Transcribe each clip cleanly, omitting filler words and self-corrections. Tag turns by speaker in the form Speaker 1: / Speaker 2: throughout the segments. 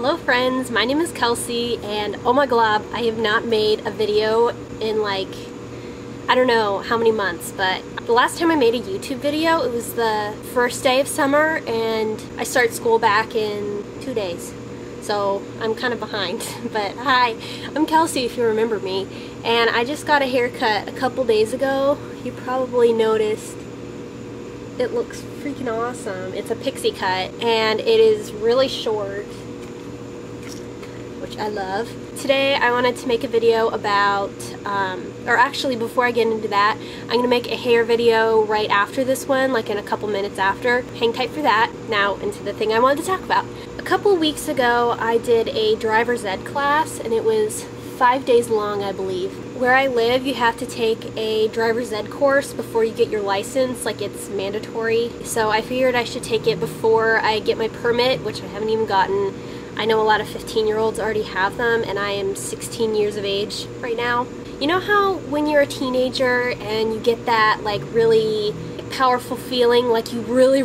Speaker 1: Hello friends, my name is Kelsey, and oh my glob, I have not made a video in like, I don't know how many months, but the last time I made a YouTube video, it was the first day of summer, and I start school back in 2 days. So I'm kind of behind, but hi, I'm Kelsey if you remember me, and I just got a haircut a couple days ago. You probably noticed it looks freaking awesome. It's a pixie cut, and it is really short, which I love. Today I wanted to make a video about, or actually before I get into that, I'm going to make a hair video right after this one, like in a couple minutes after. Hang tight for that. Now into the thing I wanted to talk about. A couple weeks ago I did a driver's ed class, and it was 5 days long, I believe. Where I live, you have to take a driver's ed course before you get your license, like it's mandatory. So I figured I should take it before I get my permit, which I haven't even gotten. I know a lot of 15-year-olds already have them, and I am 16 years of age right now. You know how when you're a teenager and you get that like really powerful feeling like you really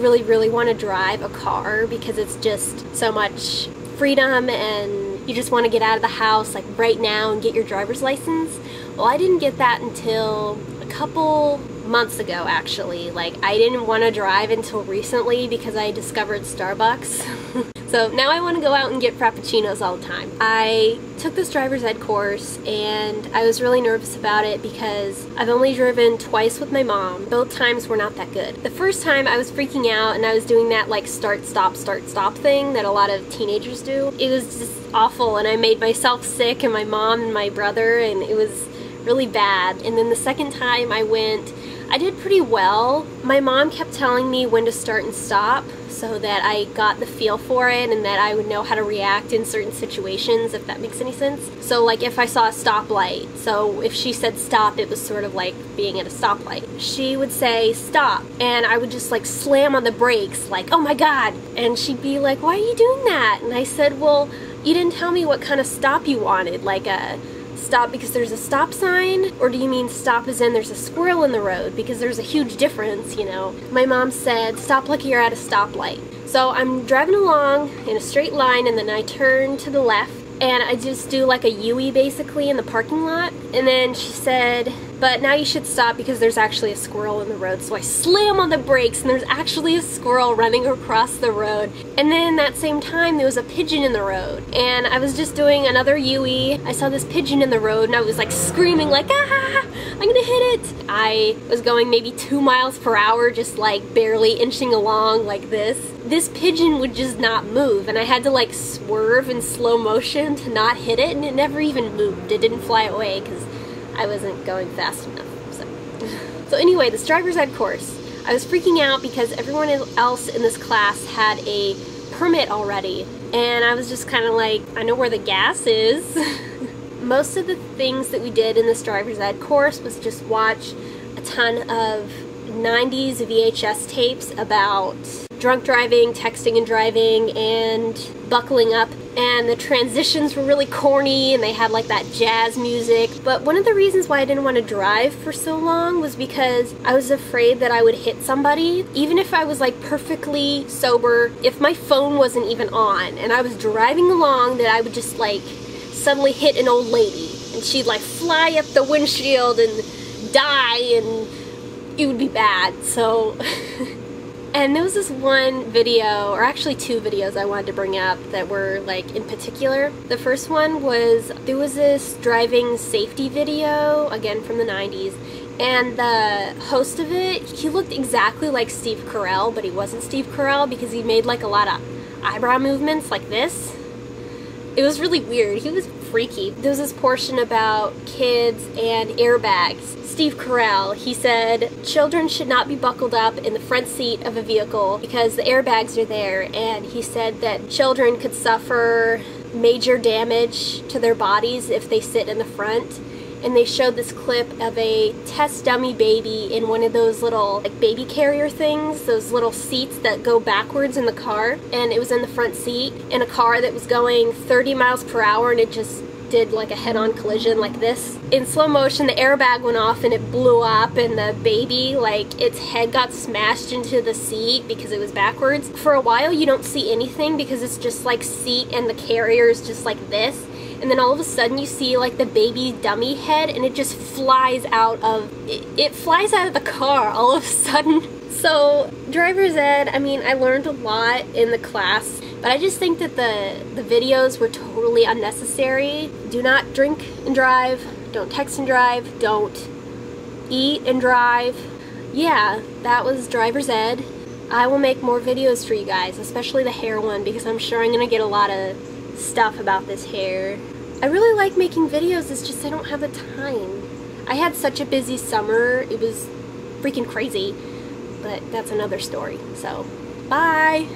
Speaker 1: want to drive a car because it's just so much freedom and you just want to get out of the house like right now and get your driver's license? Well, I didn't get that until a couple months ago, actually. Like, I didn't want to drive until recently because I discovered Starbucks. So now I want to go out and get frappuccinos all the time. I took this driver's ed course, and I was really nervous about it because I've only driven twice with my mom. Both times were not that good. The first time I was freaking out and I was doing that like start stop thing that a lot of teenagers do. It was just awful, and I made myself sick and my mom and my brother, and it was really bad. And then the second time I went, I did pretty well. My mom kept telling me when to start and stop so that I got the feel for it and that I would know how to react in certain situations, if that makes any sense. So like if I saw a stoplight, so if she said stop, it was sort of like being at a stoplight. She would say stop, and I would just like slam on the brakes like, oh my god, and she'd be like, why are you doing that? And I said, well, you didn't tell me what kind of stop you wanted, like a stop because there's a stop sign, or do you mean stop as in there's a squirrel in the road? Because there's a huge difference, you know. My mom said stop like you're at a stoplight. So I'm driving along in a straight line, and then I turn to the left, and I just do like a U-turn basically in the parking lot, and then she said, but now you should stop because there's actually a squirrel in the road. So I slam on the brakes, and there's actually a squirrel running across the road. And then that same time, there was a pigeon in the road. And I was just doing another U-turn. I saw this pigeon in the road, and I was like screaming like, ah, I'm gonna hit it. I was going maybe 2 miles per hour, just like barely inching along like this. This pigeon would just not move, and I had to like swerve in slow motion to not hit it, and it never even moved. It didn't fly away because I wasn't going fast enough. So anyway, this driver's ed course, I was freaking out because everyone else in this class had a permit already, and I was just kind of like, I know where the gas is. Most of the things that we did in this driver's ed course was just watch a ton of 90s VHS tapes about drunk driving, texting and driving, and buckling up. And the transitions were really corny, and they had like that jazz music. But one of the reasons why I didn't want to drive for so long was because I was afraid that I would hit somebody. Even if I was like perfectly sober, if my phone wasn't even on and I was driving along, that I would just like suddenly hit an old lady, and she'd like fly up the windshield and die, and it would be bad. So and there was this one video, or actually 2 videos I wanted to bring up that were like in particular. The first one was, there was this driving safety video, again from the 90s, and the host of it, he looked exactly like Steve Carell, but he wasn't Steve Carell because he made like a lot of eyebrow movements like this. It was really weird. He was freaky. There was this portion about kids and airbags. Steve Carell, he said children should not be buckled up in the front seat of a vehicle because the airbags are there, and he said that children could suffer major damage to their bodies if they sit in the front. And they showed this clip of a test dummy baby in one of those little like baby carrier things, those little seats that go backwards in the car, and it was in the front seat in a car that was going 30 miles per hour, and it just did like a head-on collision like this. In slow motion, the airbag went off and it blew up, and the baby, like, its head got smashed into the seat because it was backwards. For a while you don't see anything because it's just like seat and the carrier is just like this. And then all of a sudden you see like the baby dummy head, and it just flies out of, it flies out of the car all of a sudden. So driver's ed, I mean, I learned a lot in the class, but I just think that the videos were totally unnecessary. Do not drink and drive, don't text and drive, don't eat and drive. Yeah, that was driver's ed. I will make more videos for you guys, especially the hair one, because I'm sure I'm gonna get a lot of stuff about this hair. I really like making videos, it's just I don't have the time. I had such a busy summer, it was freaking crazy, but that's another story. So, bye!